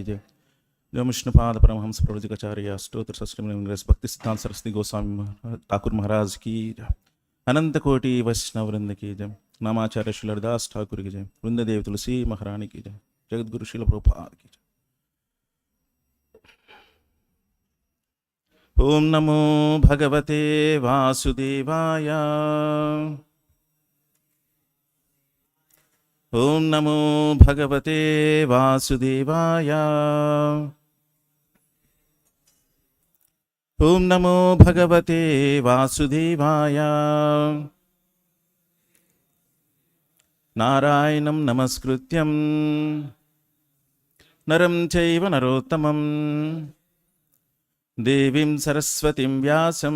जय जय विष्णुपाद परमहंस प्रवृत्तिकाचार्य अष्टोत्तर सहस्रनाम भक्ति सिद्धांत सरस्वती गोस्वामी ठाकुर महाराज की जय। अनंत कोटि वैष्णव वृंद की जय। नामाचार्य श्री लरदास ठाकुर की जय। वृंददेव तुलसी महारानी की जय। जगत गुरु श्रील प्रभुपाद की जय। ओम नमो भगवते वासुदेवाय। ओम नमो भगवते वासुदेवाय। ओम नमो भगवते वासुदेवाय। नारायणं नमस्कृत्यं नरं चैव नरोत्तमं देवीं सरस्वतीं व्यासं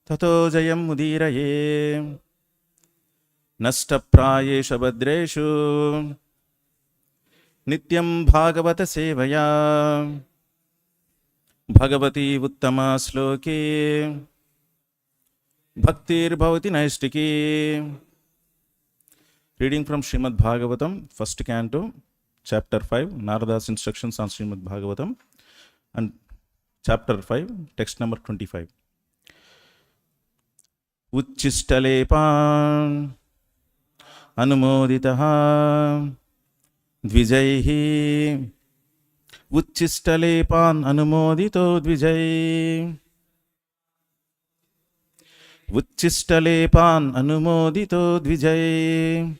ततो जयं मुदीरये। नष्टप्रायेषु भद्रेषु नित्यं भागवत सेवया भगवती उत्तमा श्लोके भक्तिर्भवति नैष्टिकी। Reading from Srimad Bhagavatam, first canto, chapter 5, Narada's instructions on Srimad Bhagavatam, and chapter 5, text number 25. Uchchistalepan अनुमोदितः द्विजैः। उच्छिष्टलेपान् अनुमोदितो द्विजैः। उच्छिष्टलेपान् अनुमोदितो द्विजैः।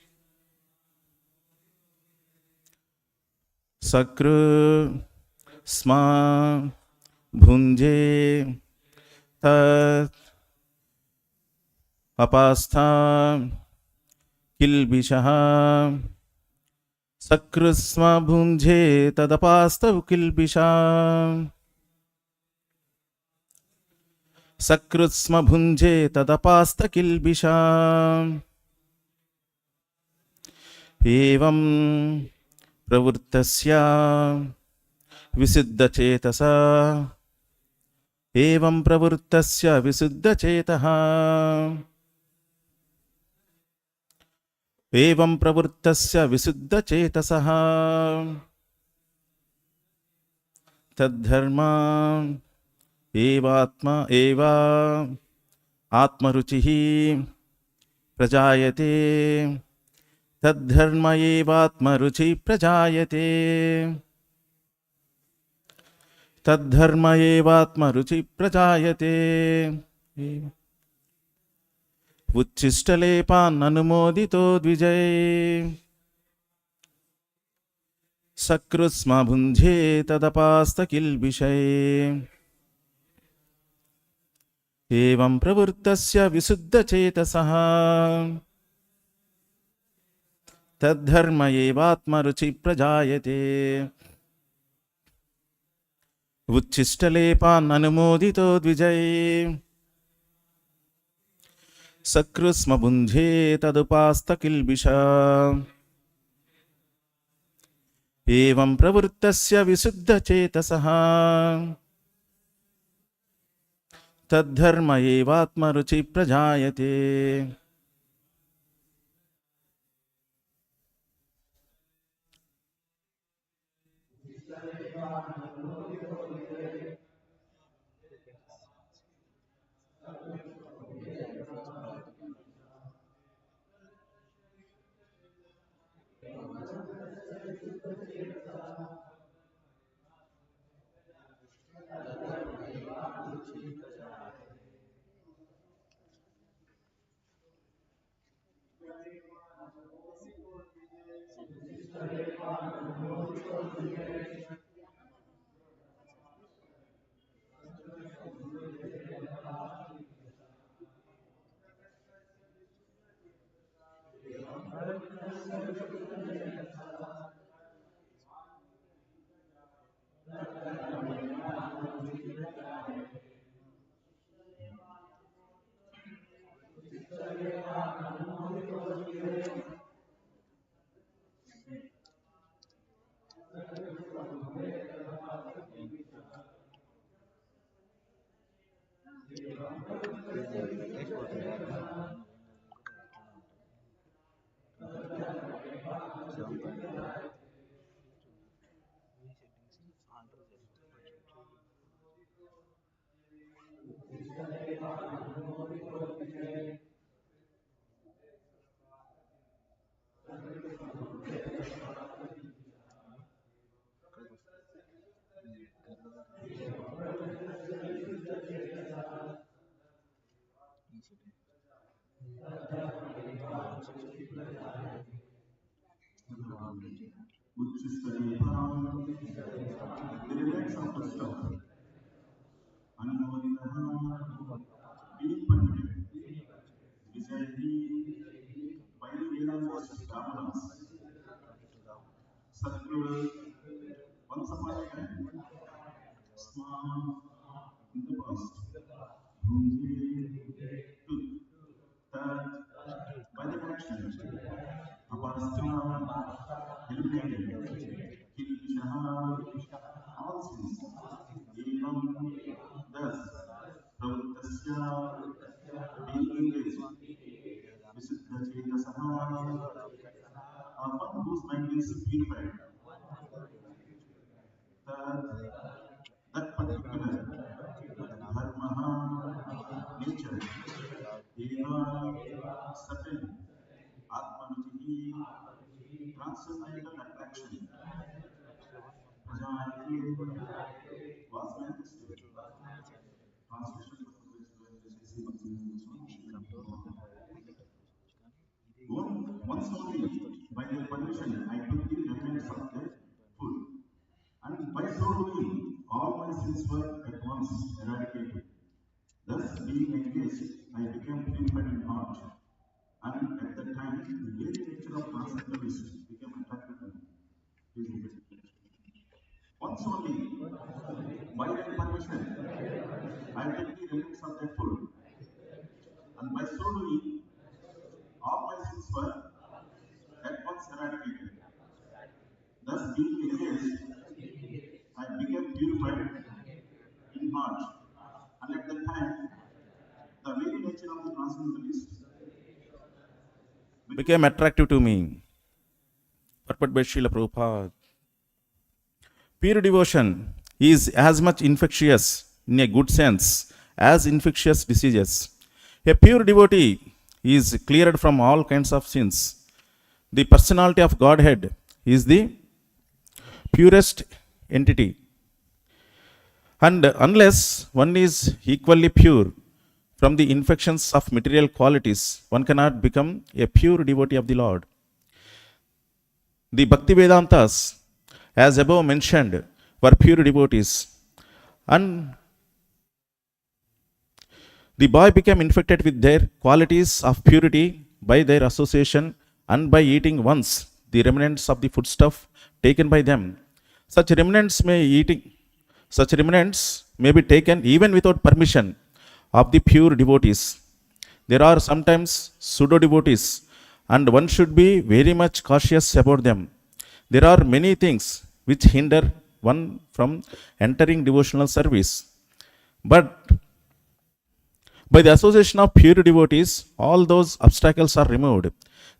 सकृ स्मा भुञ्जे तत् अपास्था किल्बिषः। सकृस्म भुञ्जे तदपास्तौ किल्बिषा। सकृत्स्म भुञ्जे तदपास्त किल्बिषा। एवं प्रवृत्तस्य विशुद्धचेतसा। एवं प्रवृत्तस्य विशुद्धचेतः। एवं प्रवृत्तस्य विशुद्धचेतसः। तद्धर्मा एवात्मा एव आत्मरुचिः प्रजायते। तद्धर्म एवात्मरुचिः प्रजायते। तद्धर्म एवात्मरुचिः प्रजायते। उच्छिष्टलेपान् अनुमोदितो द्विजैः। सकृत्स्म भुञ्जे तदपास्त किल्बिषैः। एवं प्रवृत्तस्य विशुद्धचेतसः। तद्धर्म एवात्मरुचिः प्रजायते। उच्छिष्टलेपान् अनुमोदितो द्विजैः। सकृत्स्म भुञ्जे तदुपास्त किल्बिषा। एवं प्रवृत्तस्य विशुद्धचेतसः। तद्धर्म एवात्मरुचिः प्रजायते। which is the remnants of the stuff, being permitted, vis-a-vis by the Vedas Brahmanas, circular once upon a time, small in the past, took that by the action, Aparastha eliminated, Kilvishaha, all sins, Evam, thus, Pravuttasya, being engaged, Visiddha Chetasaha, one whose mind is purified, that particular dharma, nature, eva, certain, atmanuji, transcendental attraction, prajayate, was manifested. Translation once only, by their permission, I took the remnants of their food, and by so doing, all my sins were at once eradicated. Thus, being engaged, I became purified in heart, and at that time, the very nature of transcendentalist became attractive to me. Once only, by their permission, I took the remnants of their food, and by so doing, all my sins were at once eradicated. Thus, being engaged, I became purified in heart, and at that time, the very nature of the transcendentalist became attractive to me. Purport by Srila Prabhupada. Pure devotion is as much infectious in a good sense as infectious diseases. A pure devotee is cleared from all kinds of sins. The personality of Godhead is the purest entity. And unless one is equally pure from the infections of material qualities, one cannot become a pure devotee of the Lord. The Bhakti Vedantas, as above mentioned, were pure devotees. And the boy became infected with their qualities of purity by their association and by eating once the remnants of the foodstuff taken by them. Such remnants may be taken even without permission of the pure devotees. There are sometimes pseudo devotees, and one should be very much cautious about them. There are many things which hinder one from entering devotional service. But by the association of pure devotees, all those obstacles are removed.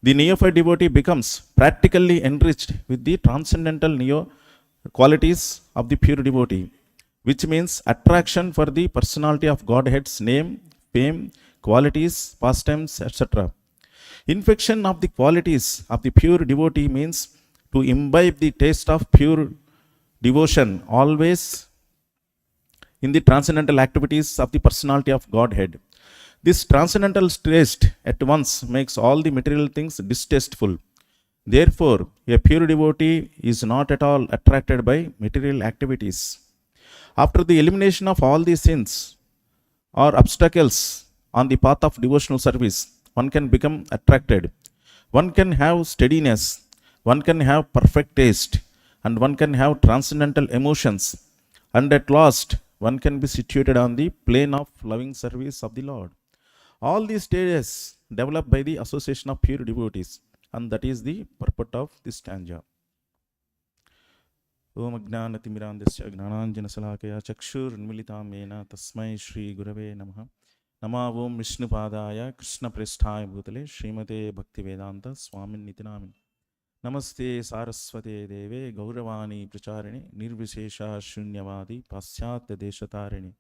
The neophyte devotee becomes practically enriched with the transcendental qualities of the pure devotee, which means attraction for the personality of Godhead's name, fame, qualities, pastimes, etc. Infection of the qualities of the pure devotee means to imbibe the taste of pure devotion always in the transcendental activities of the personality of Godhead. This transcendental taste at once makes all the material things distasteful. Therefore, a pure devotee is not at all attracted by material activities. After the elimination of all these sins or obstacles on the path of devotional service, one can become attracted. One can have steadiness, one can have perfect taste, and one can have transcendental emotions, and at last one can be situated on the plane of loving service of the Lord. All these stages developed by the association of pure devotees, and that is the purport of this stanza. Om Ajnanatimirandasya Gnananjanasalakaya Chakshurmilitam Yena Tasmai Shri Gurave Namaha. Nama Om Vishnupadaya Krishna Presthaya Bhutale Srimate Bhakti Vedanta Swamin Nitinamin. Namaste Saraswate Deve Gauravani Pracharine Nirvishesha Shunyavadi Pasyatya Deshatarine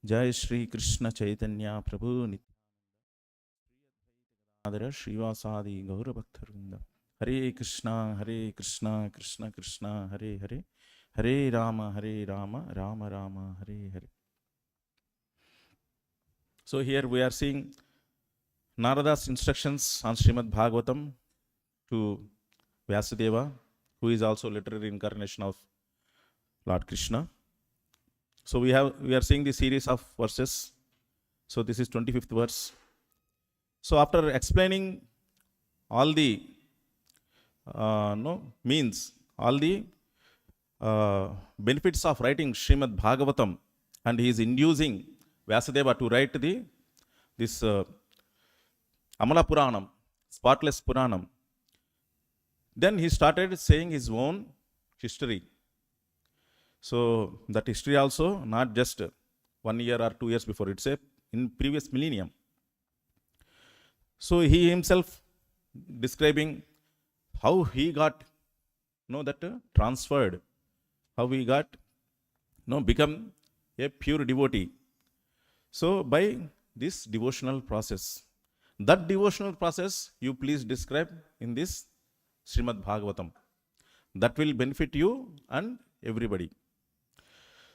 Jai Sri Krishna Chaitanya Prabhu Nityananda Srivasadi Gauravaktarvinda Hare Krishna Krishna Krishna Hare Hare Hare Rama Rama Rama Hare Hare. So here we are seeing Narada's instructions on Srimad Bhagavatam to Vyasadeva, who is also literary incarnation of Lord Krishna. So we are seeing the series of verses. So this is 25th verse. So after explaining all the means, all the benefits of writing Srimad Bhagavatam, and he is inducing Vyasadeva to write this Amala Puranam, spotless Puranam. Then he started saying his own history. So that history also not just 1 year or 2 years before, it's in previous millennium. So he himself describing how he got transferred, how he got become a pure devotee. So by this devotional process, that devotional process you please describe in this Srimad Bhagavatam. That will benefit you and everybody.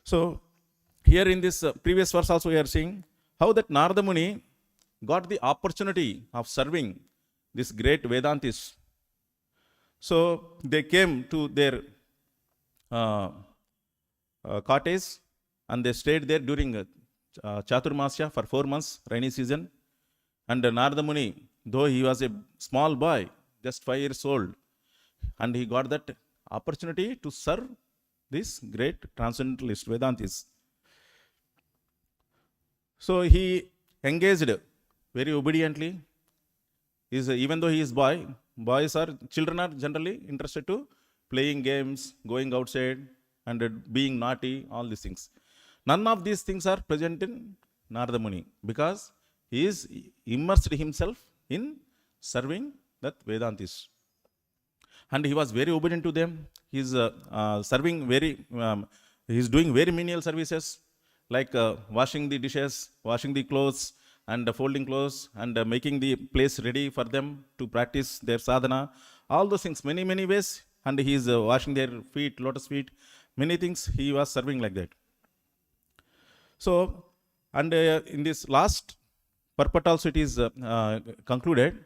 So here in this previous verse also we are seeing how that Narada Muni got the opportunity of serving this great Vedantists. So they came to their cottage and they stayed there during Chaturmasya for 4 months, rainy season. And Narada Muni, though he was a small boy, just 5 years old, and he got that opportunity to serve this great transcendentalist Vedantis. So he engaged very obediently. Even though he is children are generally interested to playing games, going outside, and being naughty, all these things. None of these things are present in Narada Muni because he is immersed himself in serving that Vedantis. And he was very obedient to them. He is he is doing very menial services like washing the dishes, washing the clothes, and folding clothes, and making the place ready for them to practice their sadhana. All those things, many ways. And he is washing their feet, lotus feet, many things he was serving like that. So, and in this last purport also it is concluded,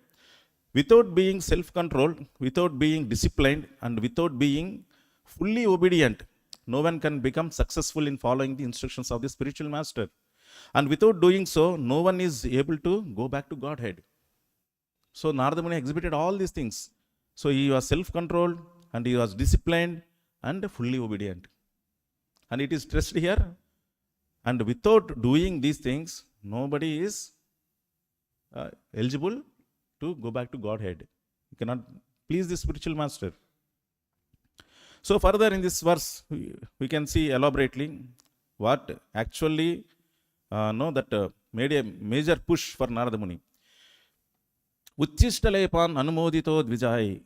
without being self-controlled, without being disciplined, and without being fully obedient, no one can become successful in following the instructions of the spiritual master. And without doing so, no one is able to go back to Godhead. So Narada Muni exhibited all these things. So he was self-controlled, and he was disciplined, and fully obedient. And it is stressed here. And without doing these things, nobody is eligible to go back to Godhead. You cannot please the spiritual master. So further in this verse, we can see elaborately what actually made a major push for Narada Muni. Uchistalepan anumodito dvijai.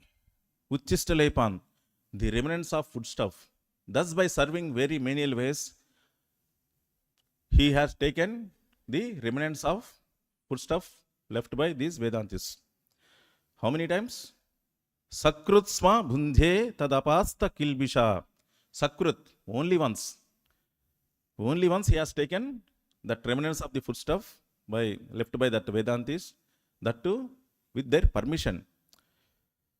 Uchistalepan, the remnants of foodstuff. Thus by serving very menial ways, he has taken the remnants of foodstuff left by these Vedantis. How many times? Sakrutsma bhundhe tadapasta kilbisha. Sakrut, only once. Only once he has taken the remnants of the foodstuff left by that Vedantis, that too with their permission.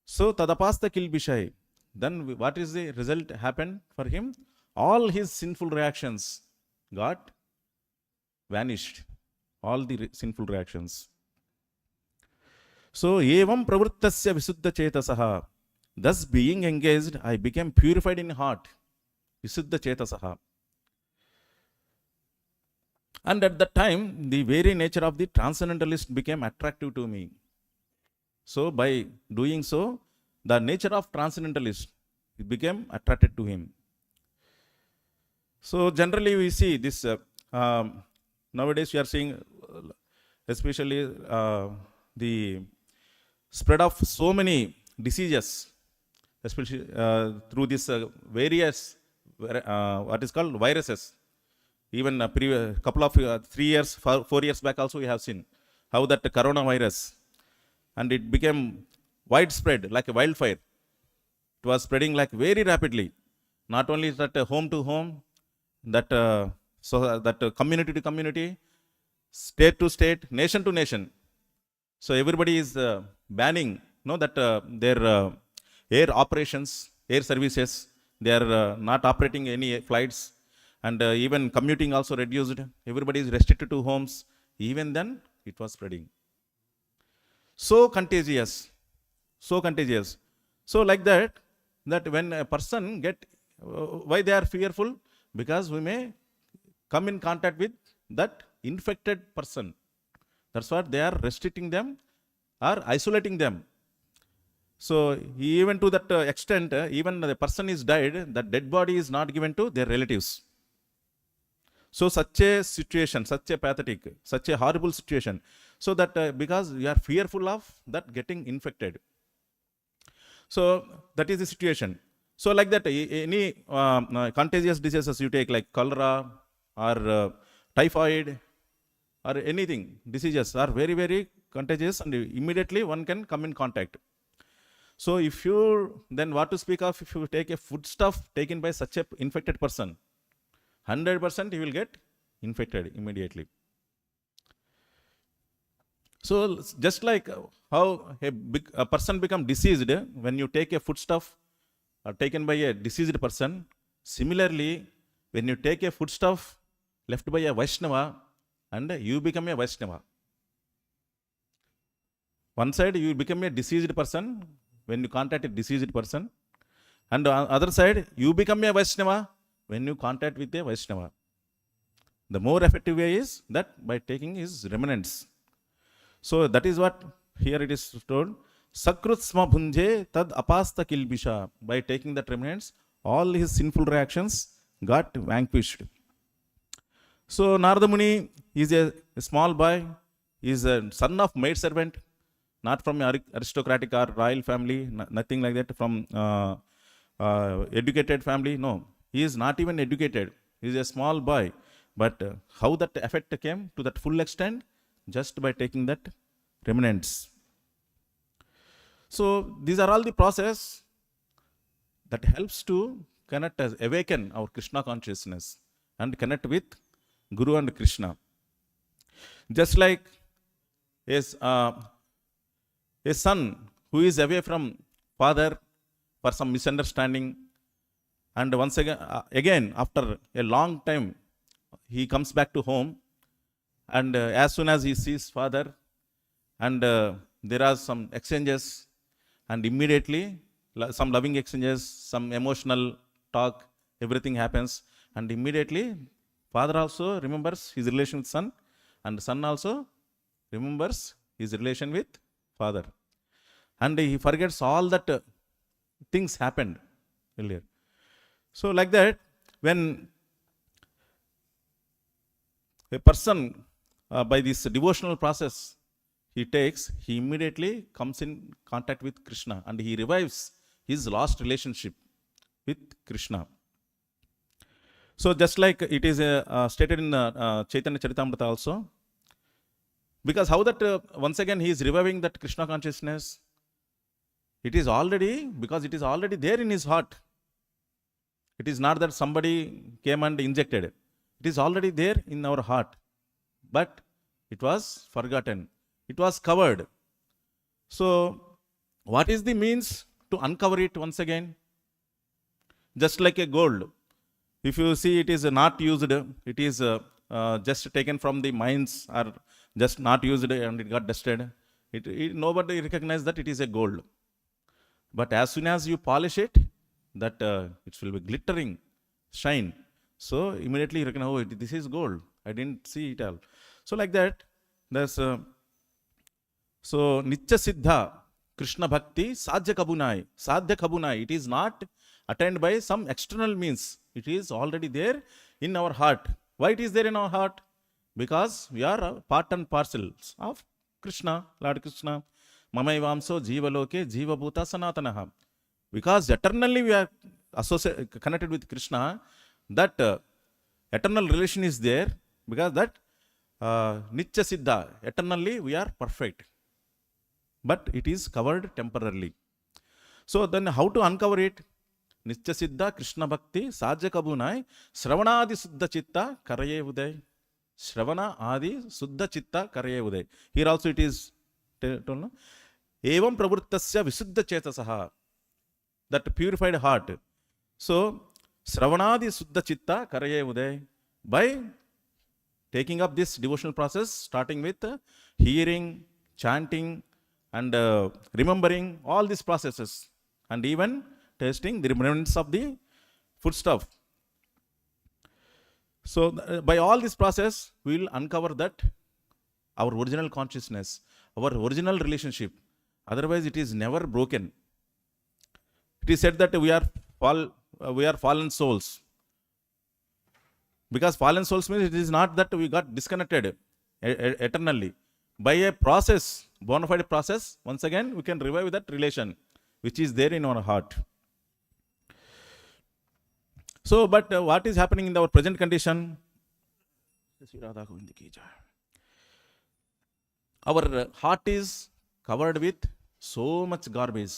So tadapasta kilbishai. Then what is the result happened for him? All his sinful reactions got vanished. All the sinful reactions. So evam pravrittasya visuddha chetasaha. Thus being engaged, I became purified in heart. Visuddha chetasaha. And at that time, the very nature of the transcendentalist became attractive to me. So by doing so, the nature of transcendentalist became attracted to him. So generally we see this, nowadays we are seeing especially the spread of so many diseases especially through this various what is called viruses. Even couple of 3 years, 4 years back also we have seen how that coronavirus, and it became widespread like a wildfire. It was spreading like very rapidly. Not only is that home to home, that community to community, state to state, nation to nation. So everybody is banning, that their air operations, air services, they are not operating any flights, and even commuting also reduced. Everybody is restricted to homes. Even then, it was spreading. So contagious, so contagious. So like that when a person get, why they are fearful? Because we may come in contact with that infected person. That's what they are restricting them or isolating them. So even to that extent, even the person is died, that dead body is not given to their relatives. So such a situation, such a pathetic, such a horrible situation. So that because you are fearful of that getting infected. So that is the situation. So like that, any contagious diseases you take, like cholera or typhoid or anything, diseases are very, very contagious, and immediately one can come in contact. So if you, then what to speak of if you take a foodstuff taken by such a infected person, 100% you will get infected immediately. So just like how a person become diseased when you take a foodstuff taken by a diseased person, similarly when you take a foodstuff left by a Vaishnava and you become a Vaishnava. One side you become a diseased person when you contact a diseased person, and on other side you become a Vaishnava when you contact with a Vaishnava. The more effective way is that by taking his remnants. So that is what here it is told, Sakrut sma bhunje tad apasta kilbisha. By taking that remnants, all his sinful reactions got vanquished. So Narada Muni is a small boy, he is a son of maid servant, not from aristocratic or royal family, nothing like that, from educated family. No, he is not even educated. He is a small boy. But how that effect came to that full extent? Just by taking that remnants. So these are all the process that helps to connect us, awaken our Krishna consciousness and connect with Guru and Krishna. Just like a son who is away from father for some misunderstanding, and once again after a long time he comes back to home, and as soon as he sees father, and there are some exchanges, and immediately some loving exchanges, some emotional talk, everything happens, and immediately father also remembers his relation with son, and son also remembers his relation with father, and he forgets all that things happened earlier. So like that, when a person by this devotional process he takes, he immediately comes in contact with Krishna, and he revives his lost relationship with Krishna. So just like it is stated in Chaitanya Charitamrita also, because how that once again he is reviving that Krishna consciousness, it is already, because it is already there in his heart. It is not that somebody came and injected it. It is already there in our heart, but it was forgotten. It was covered. So what is the means to uncover it once again? Just like a gold. If you see, it is not used, it is just taken from the mines, or just not used and it got dusted. Nobody recognizes that it is a gold. But as soon as you polish it, that it will be glittering, shine. So immediately you recognize, oh, this is gold. I didn't see it all. So like that, there's so Nitya Siddha Krishna Bhakti Sadhya Kabunai. Sadhya Kabunai. It is not attained by some external means. It is already there in our heart. Why it is there in our heart? Because we are part and parcels of Krishna, Lord Krishna. Mamaivamso Jeeva Loke Jeeva Bhuta Sanatanaha. Because eternally we are connected with Krishna, that eternal relation is there, because that Nitya Siddha, eternally we are perfect. But it is covered temporarily. So then how to uncover it? Nitya Siddha Krishna Bhakti Sajya Kabunai Shravanadi Suddha Chitta Karaye Uday. Shravana Adi Suddha Chitta Karaye Uday. Here also it is told, no? Evam Pravrittasya Visuddha Chetasaha. That purified heart. So Shravanadi Suddha Chitta Karaye Uday. By taking up this devotional process, starting with hearing, chanting, and remembering all these processes, and even tasting the remnants of the foodstuff. So by all this process, we will uncover that our original consciousness, our original relationship. Otherwise, it is never broken. It is said that we are fallen souls. Because fallen souls means it is not that we got disconnected eternally. By a process, bona fide process, once again we can revive that relation which is there in our heart. So, but what is happening in our present condition? Our heart is covered with so much garbage.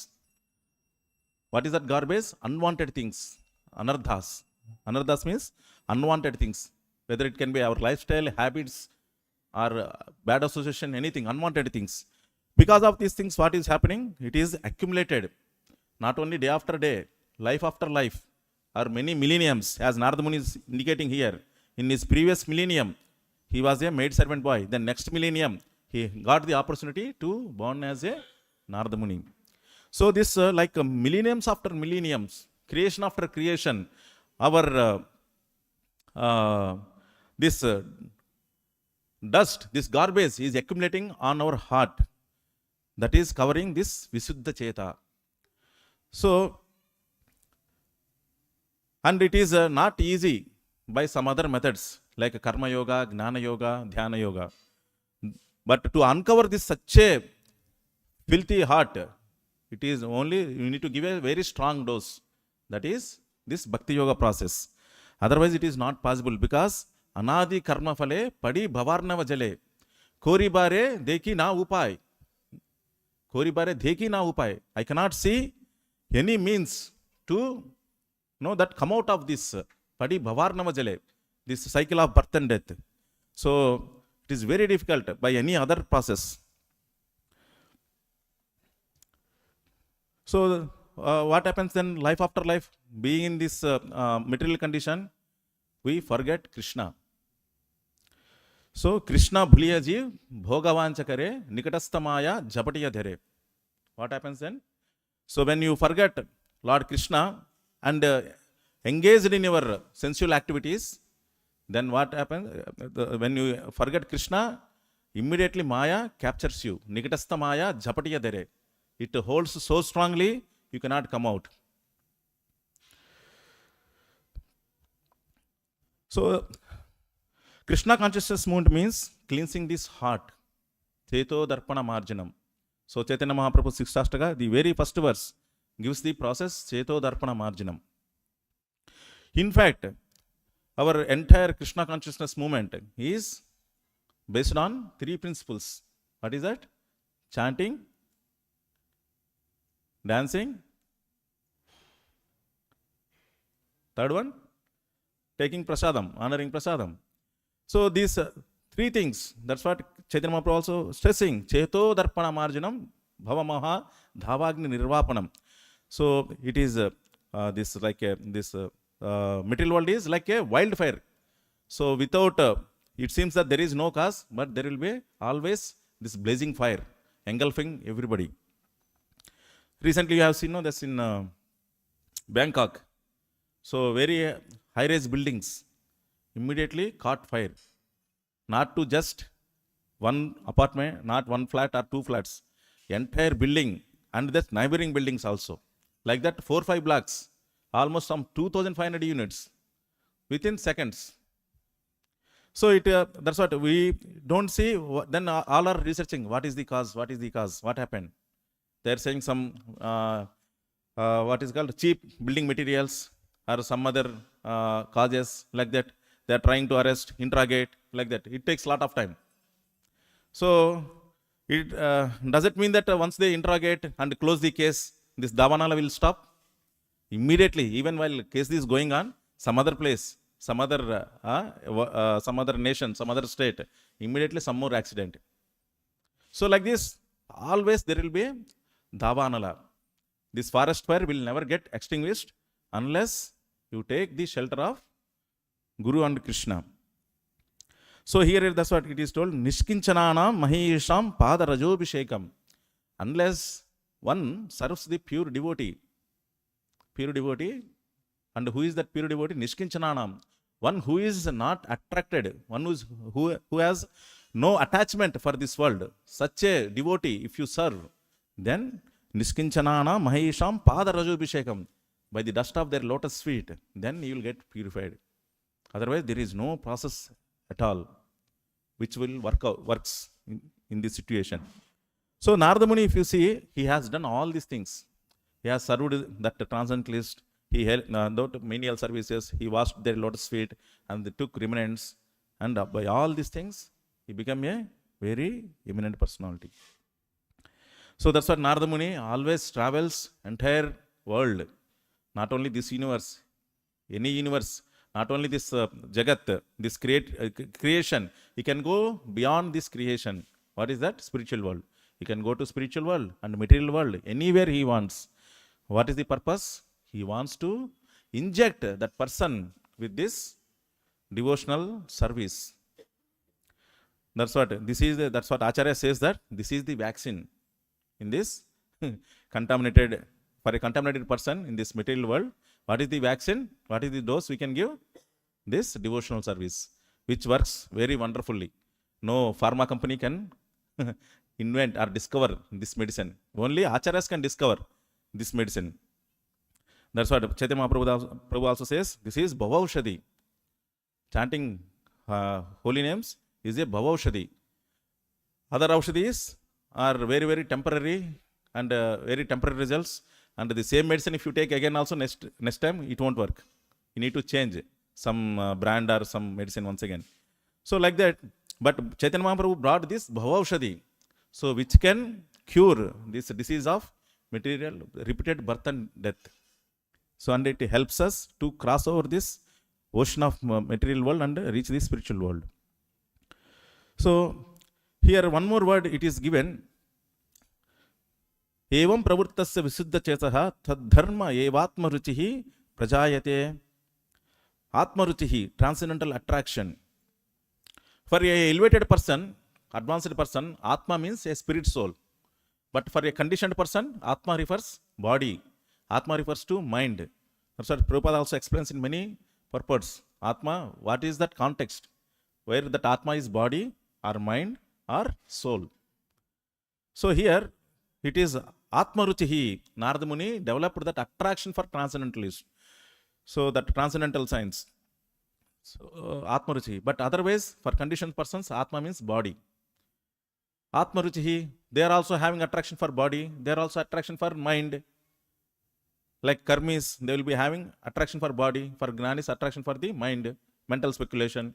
What is that garbage? Unwanted things, anarthas. Anarthas means unwanted things. Whether it can be our lifestyle, habits, or bad association, anything, unwanted things. Because of these things, what is happening? It is accumulated. Not only day after day, life after life, or many millenniums, as Narada Muni is indicating here. In his previous millennium, he was a maid servant boy. Then next millennium, he got the opportunity to born as a Narada Muni. So this like millenniums after millenniums, creation after creation, our this dust, this garbage is accumulating on our heart. That is covering this Visuddha Cheta. So, and it is not easy by some other methods like Karma Yoga, Gnana Yoga, Dhyana Yoga. But to uncover this such a filthy heart, it is only, you need to give a very strong dose. That is this Bhakti Yoga process. Otherwise it is not possible, because Anadi Karma Phale Padi Bhavarnava Jale Kori Bare Deki Na Upai. Kori Bare Deki Na Upai. I cannot see any means to know that come out of this Padi Bhavarnava Jale, this cycle of birth and death. So it is very difficult by any other process. So what happens then, life after life? Being in this material condition, we forget Krishna. So Krishna bhuliya jeev bhogavancha kare nikatasthamaya japatiya dhere. What happens then? So when you forget Lord Krishna and engaged in your sensual activities, then what happens? When you forget Krishna, immediately Maya captures you. Nikatasthamaya japatiya dhere. It holds so strongly, you cannot come out. So, Krishna consciousness movement means cleansing this heart. Cheto Darpana Marjanam. So, Chaitanya Mahaprabhu 6th Ashtaka, the very first verse, gives the process Cheto Darpana Marjanam. In fact, our entire Krishna consciousness movement is based on 3 principles. What is that? Chanting, dancing, third one, taking prasadam, honoring prasadam. So these 3 things, that's what Chaitanya Mahaprabhu also stressing. Cheto darpana marjanam bhavamaha dhavagni nirvapanam. So it is this like this material world is like a wildfire. So without, it seems that there is no cause, but there will be always this blazing fire engulfing everybody. Recently you have seen this in Bangkok. So very high-rise buildings immediately caught fire. Not to just one apartment, not one flat or 2 flats. Entire building and the neighboring buildings also. Like that 4-5 blocks, almost some 2,500 units within seconds. So it that's what we don't see. Then all are researching what is the cause, what is the cause, what happened. They are saying some what is called cheap building materials or some other causes like that. They are trying to arrest, interrogate, like that. It takes a lot of time. So, does it mean that once they interrogate and close the case, this Davanala will stop? Immediately, even while case is going on, some other place, some other nation, some other state, immediately some more accident. So like this, always there will be a Davanala. This forest fire will never get extinguished unless you take the shelter of Guru and Krishna. So here that's what it is told, Nishkinchananam Mahesham Padarajobhishekam. Unless one serves the pure devotee, and who is that pure devotee? Nishkinchananam. One who is not attracted, one who has no attachment for this world. Such a devotee, if you serve, then Nishkinchanana Mahesham Padarajobhishekam. By the dust of their lotus feet, then you will get purified. Otherwise, there is no process at all which will works in this situation. So Narada Muni, if you see, he has done all these things. He has served that transcendentalist. He held menial services. He washed their lotus feet and they took remnants. And by all these things, he became a very eminent personality. So that's what Narada Muni always travels entire world. Not only this universe, any universe, not only this Jagat, this creation. He can go beyond this creation. What is that? Spiritual world. He can go to spiritual world and material world, anywhere he wants. What is the purpose? He wants to inject that person with this devotional service. That's what Acharya says, that this is the vaccine in this contaminated, for a contaminated person in this material world. What is the vaccine? What is the dose we can give? This devotional service, which works very wonderfully. No pharma company can invent or discover this medicine. Only Acharyas can discover this medicine. That's what Chaitanya Mahaprabhu also says. This is Bhavaushadhi. Chanting holy names is a Bhavaushadhi. Other Aushadhis are very, very temporary and very temporary results. And the same medicine, if you take again also next time, it won't work. You need to change some brand or some medicine once again. So like that. But Chaitanya Mahaprabhu brought this Bhavaushadhi. So which can cure this disease of material, repeated birth and death. So and it helps us to cross over this ocean of material world and reach the spiritual world. So here one more word it is given. Evam pravurtasya visuddha chetaha tadharma evatma ruchihi prajayate. Atma ruchihi, transcendental attraction. For a elevated person, advanced person, Atma means a spirit soul. But for a conditioned person, Atma refers body. Atma refers to mind. That's what Prabhupada also explains in many purports. Atma, what is that context? Where that Atma is body or mind or soul. So here it is Atma ruchihi. Narada Muni developed that attraction for transcendentalists. So that transcendental science. So, Atma ruchihi. But otherwise, for conditioned persons, Atma means body. Atma ruchihi, they are also having attraction for body. They are also attraction for mind. Like karmis, they will be having attraction for body. For jnanis, attraction for the mind, mental speculation.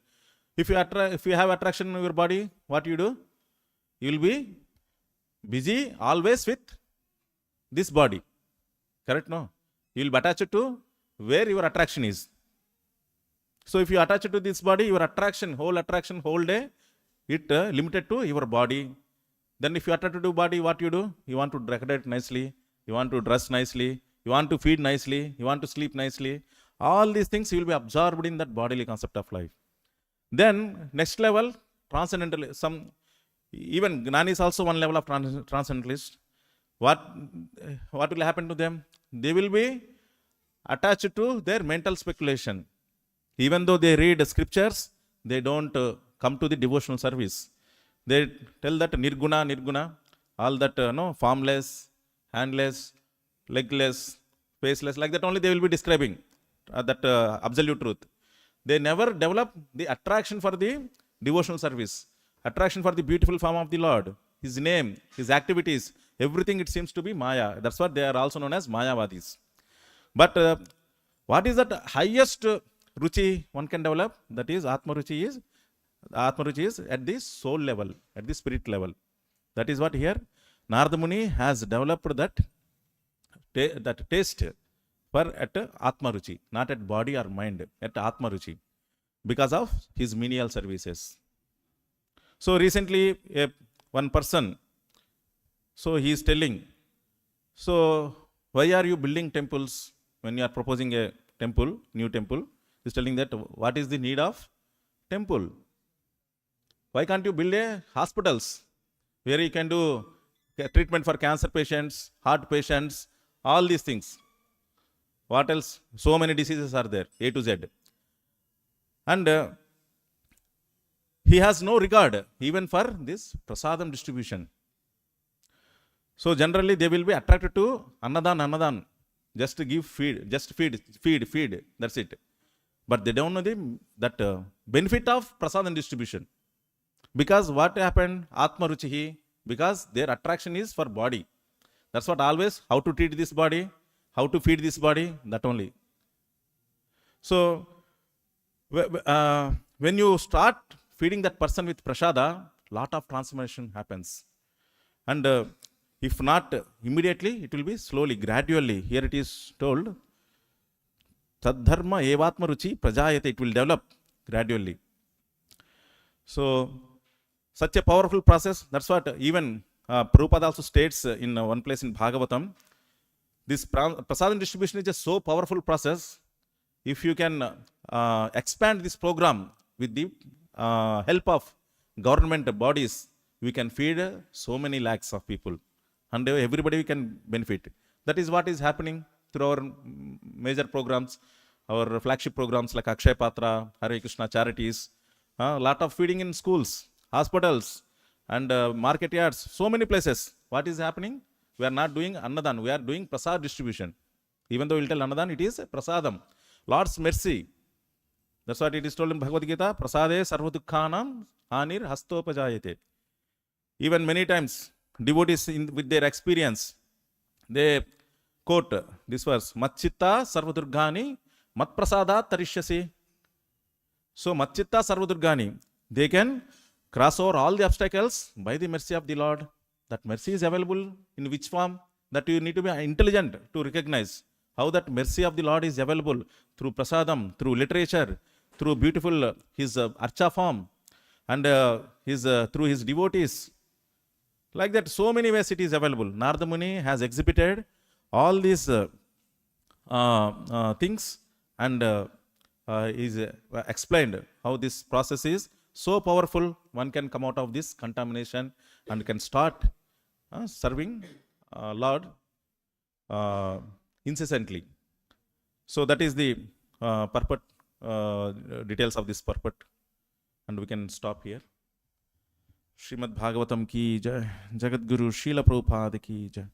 If you have attraction in your body, what you do? You will be busy always with this body. Correct? No? You will be attached to where your attraction is. So if you attach it to this body, your attraction, whole day, it limited to your body. Then if you attach to body, what you do? You want to decorate nicely, you want to dress nicely, you want to feed nicely, you want to sleep nicely. All these things will be absorbed in that bodily concept of life. Then next level, transcendental. Even Gnani is also one level of transcendentalist. What will happen to them? They will be attached to their mental speculation. Even though they read scriptures, they don't come to the devotional service. They tell that nirguna, all that formless, handless, legless, faceless, like that only they will be describing that absolute truth. They never develop the attraction for the devotional service, attraction for the beautiful form of the Lord, His name, His activities, everything it seems to be Maya. That's what they are also known as Mayavadis. But what is that highest ruchi one can develop? That is Atma Ruchi is at the soul level, at the spirit level. That is what here Narada Muni has developed that taste for at Atma Ruchi, not at body or mind, at Atma Ruchi, because of his menial services. So recently, one person, so he is telling, so why are you building temples when you are proposing a temple, new temple? He is telling that what is the need of temple? Why can't you build a hospitals where you can do treatment for cancer patients, heart patients, all these things? What else? So many diseases are there, A to Z. And he has no regard even for this prasadam distribution. So generally they will be attracted to annadan, just to give feed, just feed, that's it. But they don't know that benefit of prasadam distribution. Because what happened, Atma Ruchihi, because their attraction is for body. That's what always, how to treat this body, how to feed this body, that only. So when you start feeding that person with prasada, lot of transformation happens. And if not immediately, it will be slowly, gradually. Here it is told, Tadharma evatma ruchi prajayate, it will develop gradually. So such a powerful process. That's what even Prabhupada also states in one place in Bhagavatam. This prasadam distribution is just so powerful process. If you can expand this program with the help of government bodies, we can feed so many lakhs of people, and everybody can benefit. That is what is happening through our major programs, our flagship programs like Akshay Patra, Hare Krishna charities, lot of feeding in schools, hospitals, and market yards, so many places. What is happening? We are not doing annadan, we are doing prasad distribution. Even though we will tell annadan, it is prasadam, Lord's mercy. That's what it is told in Bhagavad Gita, prasade sarva dukkhanam hanir hastopajayate. Even many times devotees with their experience, they quote this verse, Matchitta sarvadurgani matprasadat tarishyasi. So Matchitta sarvadurgani, they can cross over all the obstacles by the mercy of the Lord. That mercy is available in which form? That you need to be intelligent to recognize how that mercy of the Lord is available through prasadam, through literature, through beautiful his archa form, and through his devotees. Like that, so many ways it is available. Narada Muni has exhibited all these things, and is explained how this process is so powerful. One can come out of this contamination and can start serving Lord incessantly. So that is the purport, details of this purport, and we can stop here. Srimad Bhagavatam ki jai, Jagat Guru Srila Prabhupada ki jai.